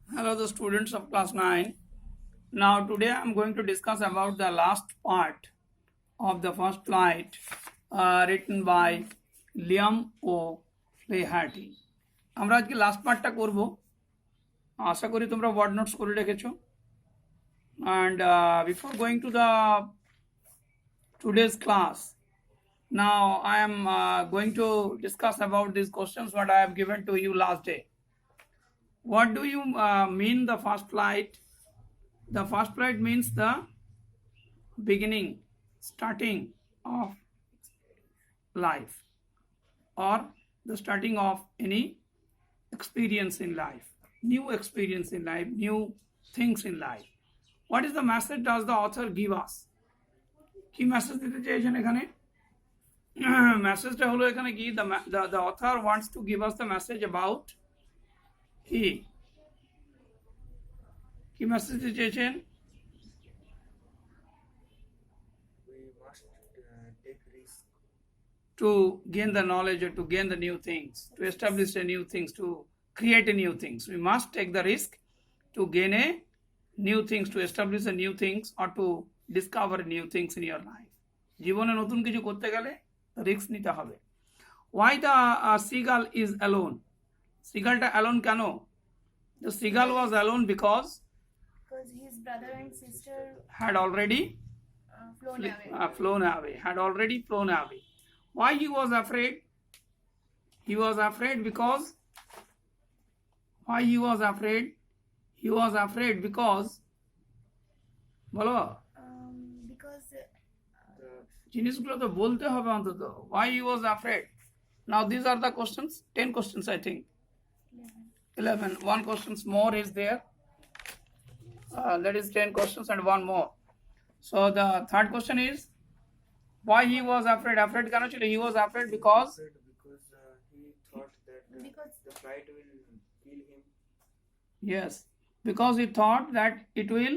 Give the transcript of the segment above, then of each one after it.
Hello, the students of class 9. Now, today I am going to discuss about the last part of the first flight written by Liam O'Flaherty. আমরা আজকে last পার্টটা করব। আশা করি তোমরা word notes করে রেখেছো। And before going to the today's class, now I am going to discuss about these questions what I have given to you last day. What do you mean the first flight? The first flight means the beginning, starting of life, or the starting of any experience in life, new experience in life, new things in life. What is the message does the author give us? কি message দিতে চেয়েছেন এখানে? মেসেজটা হলো এখানে কি, the author wants to give us the message about কি message দিতে চেয়েছেন? We must take risk. To gain the knowledge or to gain the new things, to establish a new things, to create a new things. We must take the risk to gain a new things, to establish a new things, or to discover new things in your life. জীবনে নতুন কিছু করতে গেলে risk নিতে হবে। Why the seagull is alone? সিগালটা alone কেন? The seagull was alone because his brother and sister had already flown away. had already flown away. Why he was afraid? He was afraid because why he was afraid? He was afraid because বলো Because জিনিসগুলো তো বলতে হবে অন্তত। Why he was afraid? Now these are the questions, 10 questions I think. 11. One questions more is there. That is 10 questions and one more. So the third question is why he was afraid. Afraid কেন ছিল? He was afraid because Because he thought that Because the flight will kill him. yes, because he thought that it will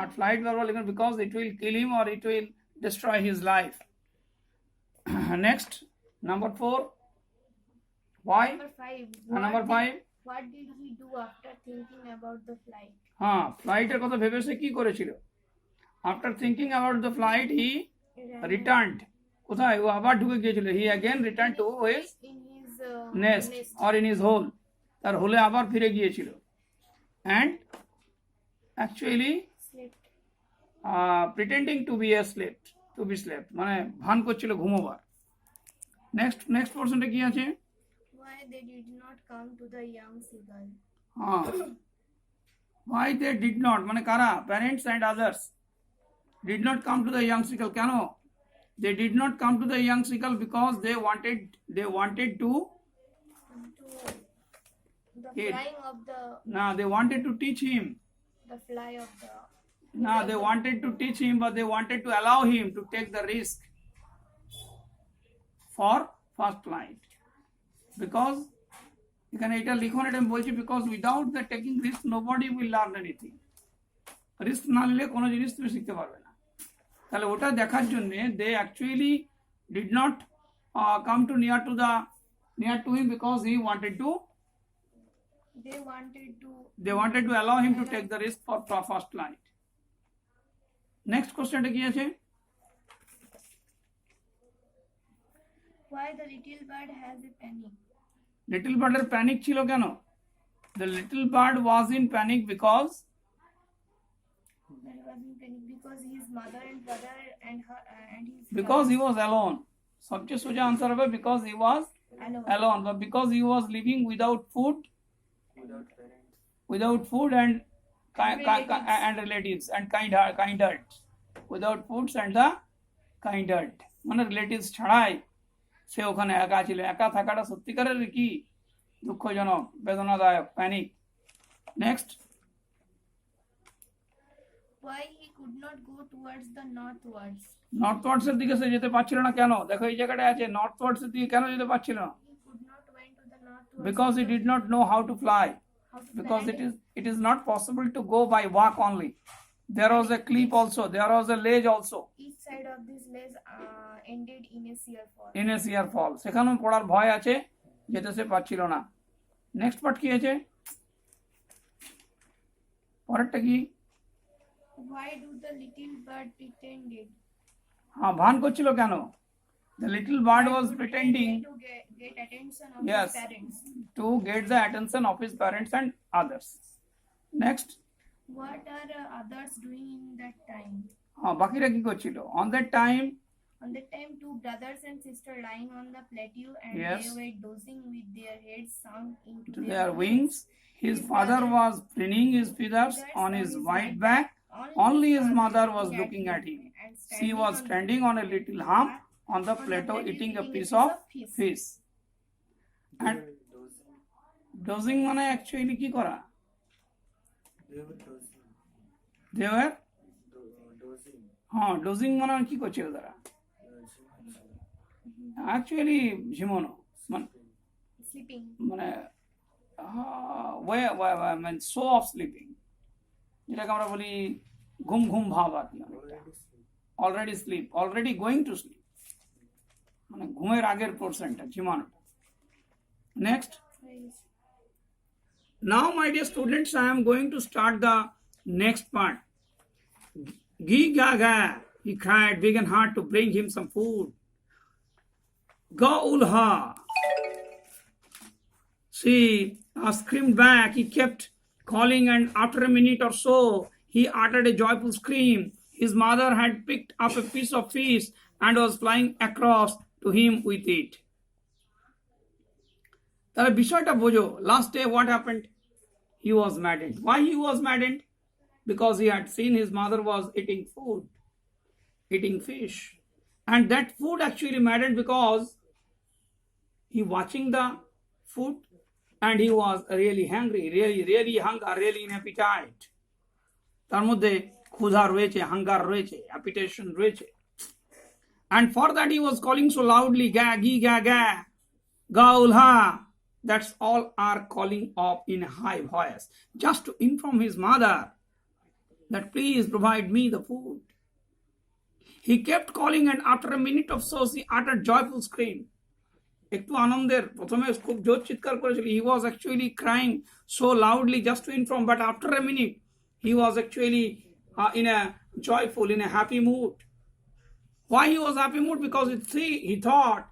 at flight verbal because it will kill him or it will destroy his life. Next, number 4. Why? number 5. Number 5. What did he do after thinking about the flight? হ্যাঁ, ফ্লাইটের কথা ভেবে সে কি করেছিল? After thinking about the flight, he returned. কোথায়? ও আবার ঢুকে গিয়েছিল। He again returned to his In his nest or in his hole. তার হোলে আবার ফিরে গিয়েছিল। And actually slept. pretending to be slept মানে ভান করছিল ঘুমোবার। নেক্সট পোরশনটা কি আছে? Why they did not come to the young seagull? হ্যাঁ, why they did not মানে কারা? Parents and others did not come to the young seagull. কেন? They did not come to the young seagull because they wanted to The It- flying of the they wanted to teach him. fly of the They wanted to teach him, but they wanted to allow him to take the risk for first flight. Because এখানে এটা লিখন, এটা আমি বলছি because without the taking risk nobody will learn anything. Risk না নিলে কোনো জিনিস তুমি শিখতে পারবে না। তাহলে ওটা দেখার জন্যে they actually did not come to near to him because he wanted to they wanted to allow him to take the risk for first flight. Next কোশ্চেনটা কি আছে? why the little bird has a panic. Little বার্ডের panic ছিল কেন? The little bird was in panic because There was in panic because his mother and brother and his he was alone. সবচেয়ে সোজা answer হবে because he was alone. alone, but because he was living without food and and relatives and kind heart, without foods and the kind heart মানে relatives ছাড়াই সে ওখানে একা ছিল। একা থাকাটা সত্যিকারের কি দুঃখজনক, বেদনাদায়ক, panic. Next, Why he could not go towards the northwards. নর্থওয়ার্ডস এর দিকে সে যেতে পারছিল না কেন? দেখো এই জায়গাটা আছে, নর্থওয়ার্ডস এর দিকে কেন যেতে পারছিল না? He could not went to the northwards Because he did not know how to fly. how to Because fly. it is not possible to go by walk only. There was a cliff also, there was a ledge also. Each side of this ledge ended in a sheer fall. In a sheer fall. সেখানেও পড়ার ভয় আছে, যেতে সে পারছিল না। Next part কি আছে? পরেরটা কি? Why do the little bird pretended? হ্যাঁ, ভান করছিল কেন? The little bird was pretending To get attention of Yes. his parents. to get the attention of his parents and others. Next, What are others doing in that time? বাকিরা কি করছিল? On that time, On that time, two brothers and sisters lying on the plateau and Yes. they were dozing with their heads sunk into to their wings, his father was preening his feathers on his white back. Only his mother was looking at him. And She was standing on a little hump on the plateau eating a piece of fish. And They were dozing. dozing মানে actually কি করা? They were dozing. They were Dozing. হ্যাঁ, dozing মানে কি করছিল তারা? Actually ঝিমোনো মানে sleeping. মানে মানে শো অফ স্লিপিং, যেটাকে আমরা বলি ঘুম ঘুম ভাব আর কি, অনেকটা already sleep, already going to sleep, মানে ঘুমের আগের পোর্শনটা ঝিমানোটা। Next, now my dear students, I am going to start the next part. Gee gaga, he cried big and hard to bring him some food. Ga ulha, she screamed back. He kept calling, and after a minute or so, he uttered a joyful scream. His mother had picked up a piece of fish and was flying across to him with it. তাহলে বিষয়টা বোঝো, last day what happened? He was maddened. Why he was maddened? Because he had seen his mother was eating food, eating fish. And that food actually maddened because he watching the food and he was really hungry, really hunger, really in appetite. তার মধ্যে ক্ষুধা রয়েছে, hunger রয়েছে, অ্যাপিটেশন রয়েছে। And for that he was calling so loudly, ga, gi, ga, ga, ga, ulha. That's all are calling up in a high voice, just to inform his mother that please provide me the food. He kept calling, and after a minute of so, he uttered joyful scream. একটু আনন্দের, প্রথমে খুব জোর চিৎকার করেছিল, he was actually crying so loudly just to inform, but after a minute he was actually in a joyful, in a happy mood. Why he was happy mood? Because he thought,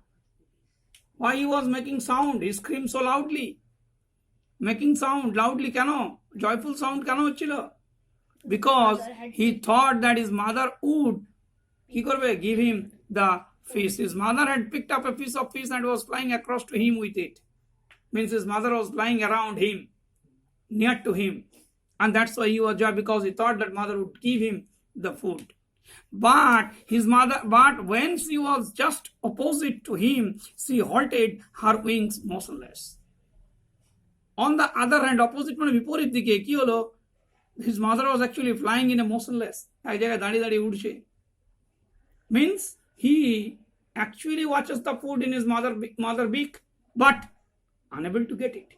why he was making sound, he screamed so loudly, making sound loudly কেন, joyful sound কেন হচ্ছিল? Because he thought that his mother would কি করবে, give him the fish. His mother had picked up a piece of fish and was flying across to him with it. Means his mother was flying around him, near to him, and that's why he was joyful, because he thought that mother would give him the food. But when she was just opposite to him, she halted, her wings motionless. On the other hand, opposite মানে বিপরীত দিকে কি হলো, his mother was actually flying in a motionless, এক জায়গায় দাঁড়িয়ে দাঁড়িয়ে উড়ছে। Means he actually watches the food in his mother beak, but unable to get it.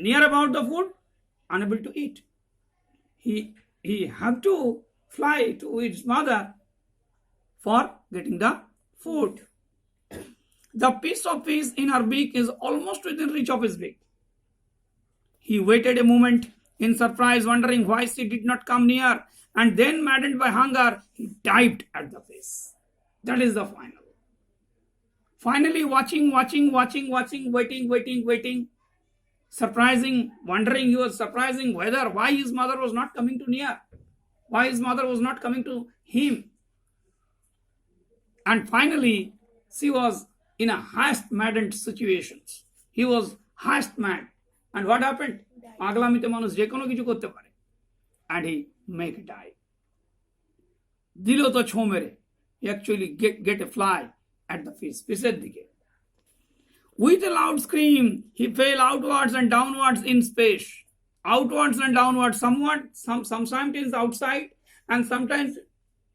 Near about the food, unable to eat. He have to fly to his mother for getting the food. The piece of fish in her beak is almost within reach of his beak. He waited a moment in surprise, wondering why she did not come near, and then, maddened by hunger, he dived at the fish. That is the final. Finally, watching, waiting, surprising, wondering, he was surprising why his mother was not coming to near, why his mother was not coming to him. And finally, she was in a highest maddened situations. He was highest mad. And what happened? পাগলামিতে মানুষ যে কোনো কিছু করতে পারে। And he make die. দিল তো ছোঁ মেরে। He actually get a fly at the fish, ফিশের দিকে। With a loud scream, he fell outwards and downwards in space. Outwards and downwards, sometimes outside and sometimes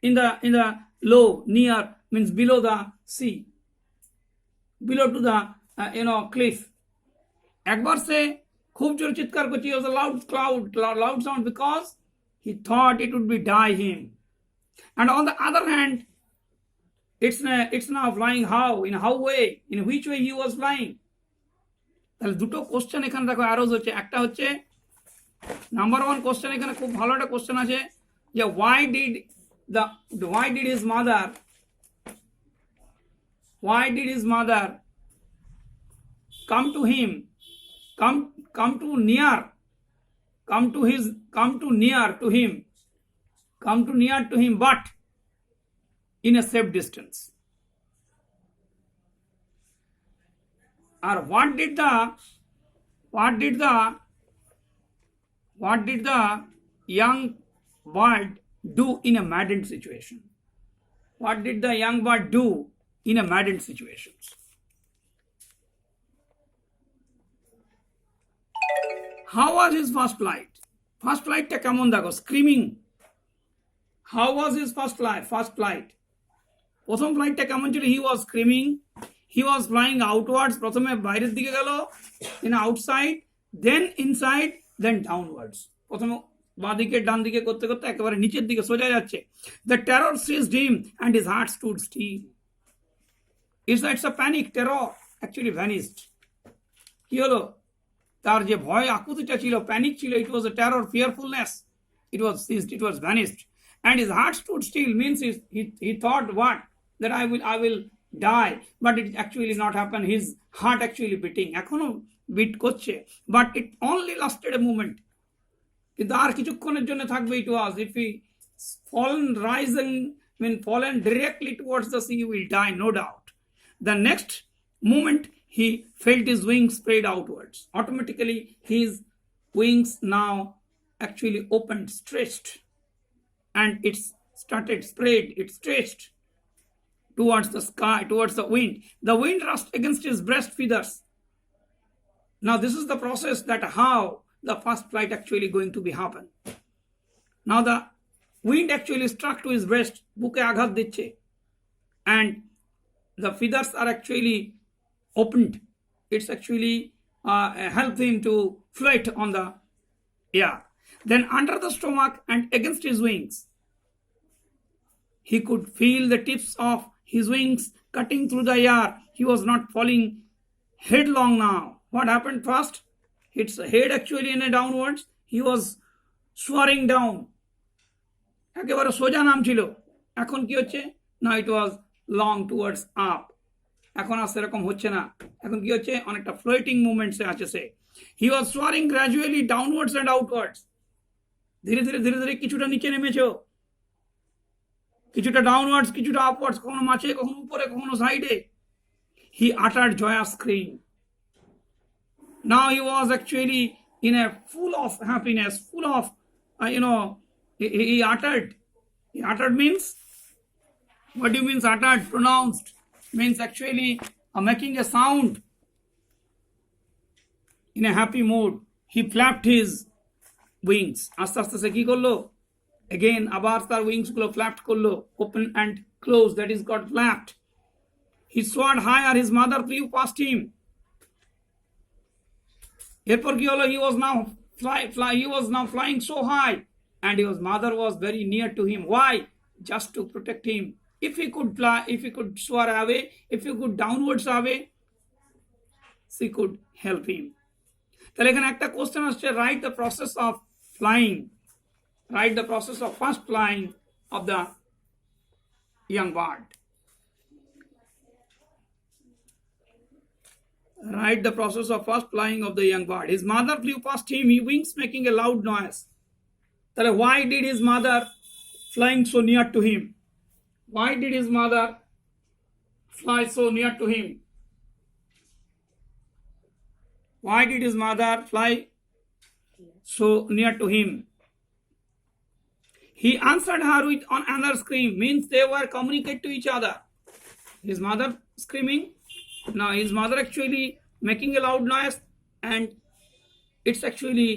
in the low, near, means below the sea, below to the cliff. একবার সে খুব জোরে চিৎকার করছে, it was a loud sound, because he thought it would be die him. And on the other hand, it's now flying how? In how way? In which way he was flying? তাহলে দুটো question এখানে দেখো arose হচ্ছে। একটা হচ্ছে number one question এখানে খুব ভালো একটা কোশ্চেন আছে যে why did his mother come to him, come to near to him but in a safe distance. Or what did the young bird do in a maddened situation? What did the young bird do in a maddened situation? How was his first flight? First flight টা কেমন দেখো, screaming. How was his first flight? প্রথম ফ্লাইটটা কেমন ছিল? He was screaming. He was flying outwards. প্রথমে বাইরের দিকে গেল, in outside, then inside, then downwards. প্রথমে বাঁ দিকে ডান দিকে করতে করতে একেবারে নিচের দিকে সোজা যাচ্ছে. The terror seized him and his heart stood still. It's a panic. Terror actually vanished. কি হলো? তার যে ভয় আকুতিটা ছিল, প্যানিক ছিল, it was a terror, fearfulness. It was ceased. It was vanished. And his heart stood still means he thought what? That I will die. But it actually not happened. His heart actually beating. এখনো bit করছে. But it only lasted a moment. কিন্তু আর কিছুক্ষণের জন্য থাকবে. It was, if he fallen directly towards the sea, he will die, no doubt. The next moment he felt his wings spread outwards. Automatically his wings now actually opened, stretched, and it started spread, it stretched towards the sky, towards the wind. The wind rushed against his breast feathers. Now this is the process that how the first flight actually going to be happen. Now the wind actually struck to his breast, বুকে আঘাত দিচ্ছে, and the feathers are actually opened. It's actually helped him to float on the air. Then under the stomach and against his wings, he could feel the tips of his wings cutting through the air. He was not falling headlong now. What happened first? Its head actually in a downwards. He was soaring down. একেবারে সোজা নাম ছিল, এখন কি হচ্ছে? Now it was long towards up. এখন আর সেরকম হচ্ছে না, এখন কি হচ্ছে? অনেকটা ফ্লোটিং মুভমেন্টসে আছে সে. He was soaring gradually downwards and outwards. ধীরে ধীরে ধীরে ধীরে কিছুটা নিচে নেমেছো, কিছুটা ডাউনওয়ার্ডস, কিছুটা আপওয়ার্ডস, কখনো মাঝে, কখনো উপরে, কখনো সাইডে. He uttered joyous scream. Now he was actually in a full of happiness, full of he uttered. He uttered means, what do you mean uttered? Pronounced means actually making a sound in a happy mood. He flapped his wings. আস্তে আস্তে সে কি করলো? Again আবার তার wings গুলো ফ্ল্যাপ্ট করলো, open and close, that is got flapped. He soared higher. His mother flew past him. এরপর কি হলো? He was now flying so high, and his mother was very near to him. Why? Just to protect him. If he could fly, if he could soar away, if he could downwards away, she could help him. তাহলে এখানে একটা question আসছে, write the process of flying. Write the process of first flying of the young bird. Write the process of first flying of the young bird. His mother flew past him, his wings making a loud noise. তাহলে why did his mother flying so near to him? Why did his mother fly so near to him? Why did his mother fly so near to him? He answered her with another scream, means they were communicate to each other. His mother screaming. Now his mother actually making a loud noise, and it's actually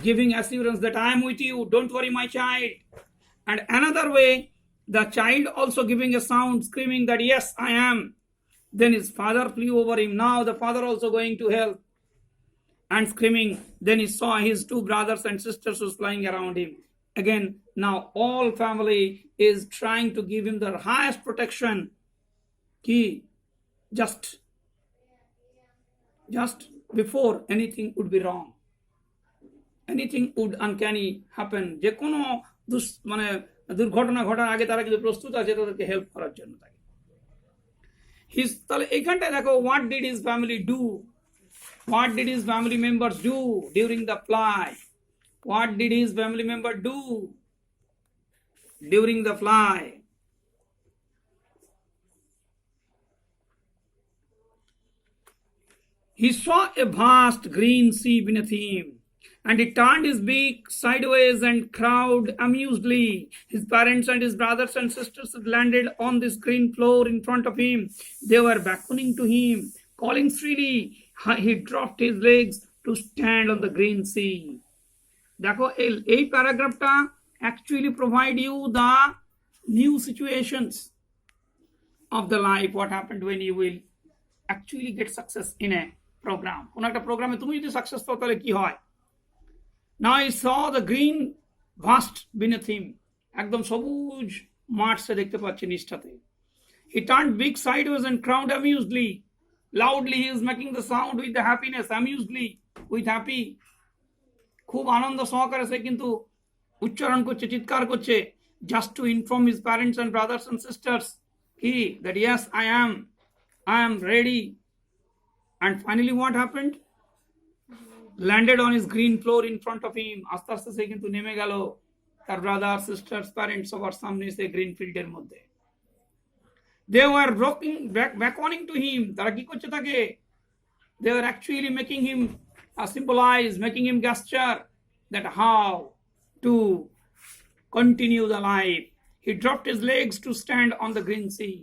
giving assurance that I am with you, don't worry my child. And another way, the child also giving a sound, screaming that yes, I am. Then his father flew over him. Now the father also going to help and screaming. Then he saw his two brothers and sisters was flying around him. Again, now all family is trying to give him the highest protection. Key, just before anything would be wrong. Anything would uncanny happen, যে কোনো মানে দুর্ঘটনা ঘটার আগে তারা কিন্তু প্রস্তুত আছে তাদেরকে হেল্প করার জন্য। তাকে তাহলে এইখানটায় দেখো, what did his family do, what did his family members do during the flight, what did his family member do during the flight? He saw a vast green sea beneath him, and he turned his beak sideways and crowed amusedly. His parents and his brothers and sisters had landed on this green floor in front of him. They were beckoning to him, calling shrilly. He dropped his legs to stand on the green sea. দেখো এই প্যারাগ্রাফটা actually provide you the new situations of the life, what happened when you will actually get success in a program. কোন একটা প্রোগ্রামে তুমি যদি success পাও তাহলে কি হয়? Now he saw the green vast beneath him, একদম সবুজ মাঠ সে দেখতে পাচ্ছে নিচটাতে। He turned big sideways and crowed amusedly. Loudly he is making the sound with the happiness, amusedly, with happy. খুব আনন্দ সহকারে সে কিন্তু উচ্চারণ করছে, চিৎকার করছে, just to inform his parents and brothers and sisters that yes, I am ready. And finally what happened? Landed on his green floor in front of him. আস্তে আস্তে সে কিন্তু নেমে গেল তার ব্রাদার, সিস্টার্স, প্যারেন্টস সবার সামনে সে গ্রিন ফিল্ডের মধ্যে। They were beckoning to him. তারা কি করছে তাকে? They were actually making him symbolize, making him gesture that how to continue the life. He dropped his legs to stand on the green sea.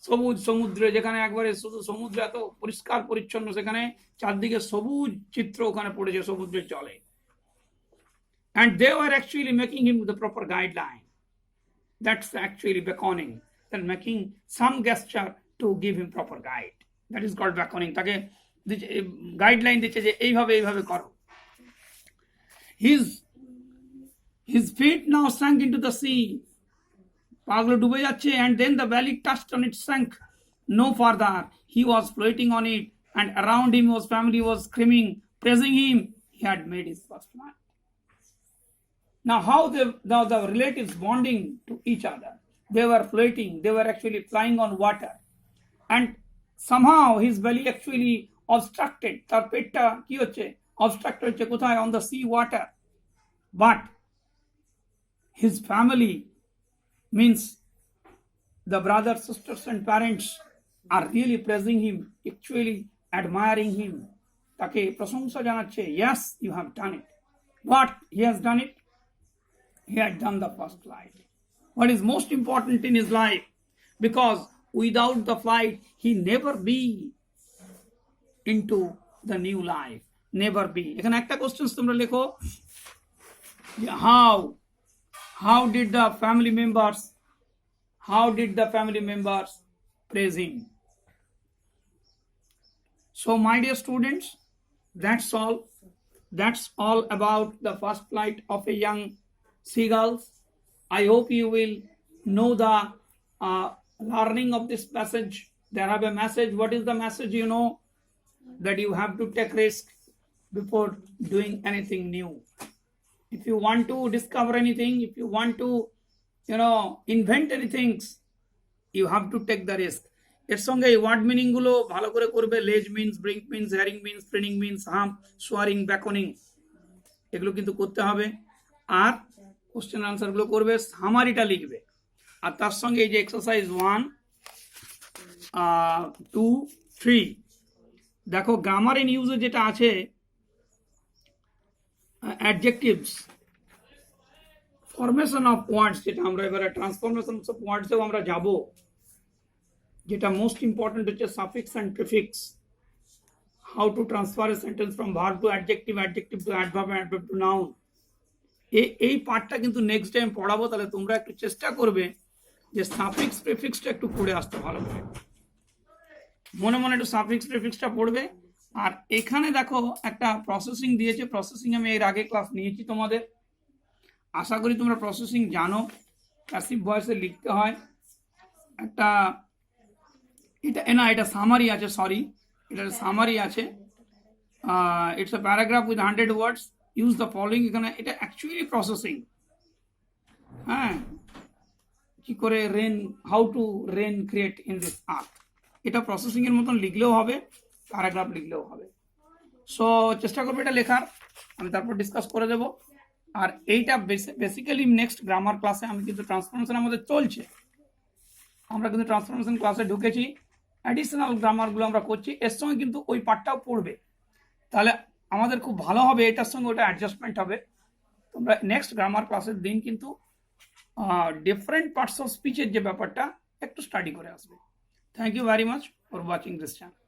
সবুজ সমুদ্রে, যেখানে একবারে শুধু সমুদ্র এত পরিষ্কার পরিচ্ছন্ন, সেখানে চারদিকে সবুজ চিত্র ওখানে পড়েছে সমুদ্রের জলে। And they were actually making him the proper guideline. That's actually beckoning, and making some gesture to give him proper guide. That is called beckoning. তাকে গাইডলাইন দিচ্ছে যে এইভাবে এইভাবে করো। His feet now sank into the sea. পাগুলো ডুবে যাচ্ছে, and then the belly touched on it, sank no further. He was floating on it, and around him his family was screaming, praising him. He had made his first flight. Now how the relatives bonding to each other. They were floating, they were actually flying on water, and somehow his belly actually obstructed, তার পেটটা কি হচ্ছে, obstruct হচ্ছে কোথায়? on the sea water. But his family, means the brothers, sisters and parents, are really praising him, actually admiring him. তাকে প্রশংসা জানাচ্ছে, yes, you have done it. What he has done it? He had done the first flight. What is most important in his life? Because without the flight, he never be into the new life. Never be. এখানে একটা question তোমরা লেখো, how did the family members praise him? So my dear students, that's all about the first flight of a young seagulls. I hope you will know the learning of this passage. There have a message. What is the message? You know that you have to take risk before doing anything new. If you want to discover anything, if you want to invent anything, you have to take the risk. এর সঙ্গে এই word meaning গুলো ভালো করে করবে। Ledge means, brink means, herring means, springing means, hump, soaring, beckoning, এগুলো কিন্তু করতে হবে। আর কোশ্চেন আনসার গুলো করবে, সামারিটা লিখবে। আর তার সঙ্গে এই যে এক্সারসাইজ 1, 2, 3, দেখো গ্রামার ইন ইউজে যেটা আছে, অ্যাডজেক্টিভস, ফরমেশন অফ ওয়ার্ডস, যেটা আমরা এবারে ট্রান্সফরমেশন অফ ওয়ার্ডসেও আমরা যাব, যেটা মোস্ট ইম্পর্টেন্ট হচ্ছে suffix and prefix. How to transfer a sentence from verb to adjective, adjective to adverb, adverb to noun. এই পার্টটা কিন্তু নেক্সট টাইম পড়াবো, তাহলে তোমরা একটু চেষ্টা করবে যে সাফিক্স প্রিফিক্সটা একটু পড়ে আসতে ভালো করে, মনে মনে একটু সাফিক্স প্রিফিক্সটা পড়বে। আর এখানে দেখো একটা প্রসেসিং দিয়েছে, প্রসেসিং আমি এর আগে ক্লাস নিয়েছি তোমাদের, আশা করি তোমরা প্রসেসিং জানো। প্যাসিভ ভয়েসে লিখতে হয় একটা, এটা সামারি আছে, সরি, এটা সামারি আছে। It's a paragraph with 100 words. Use the following, এখানে এটা অ্যাকচুয়ালি প্রসেসিং। হ্যাঁ, কি করে rain, how to rain create in this earth, এটা প্রসেসিং এর মতন লিখলেও হবে, প্যারাগ্রাফ লিখলেও হবে। সো চেষ্টা করবো এটা লেখার, আমি তারপর ডিসকাস করে দেব। আর এইটা বেসিক্যালি নেক্সট গ্রামার ক্লাসে আমি কিন্তু ট্রান্সফরমেশন আমাদের চলছে, আমরা কিন্তু ট্রান্সফরমেশন ক্লাসে ঢুকেছি, অ্যাডিশনাল গ্রামারগুলো আমরা করছি, এর সঙ্গে কিন্তু ওই পার্টটাও পড়বে, তাহলে আমাদের খুব ভালো হবে, এটার সঙ্গে ওটা অ্যাডজাস্টমেন্ট হবে। তোমরা নেক্সট গ্রামার ক্লাসের দিন কিন্তু ডিফারেন্ট পার্টস অফ স্পিচের যে ব্যাপারটা একটু স্টাডি করে আসবে। Thank you very much for watching this channel.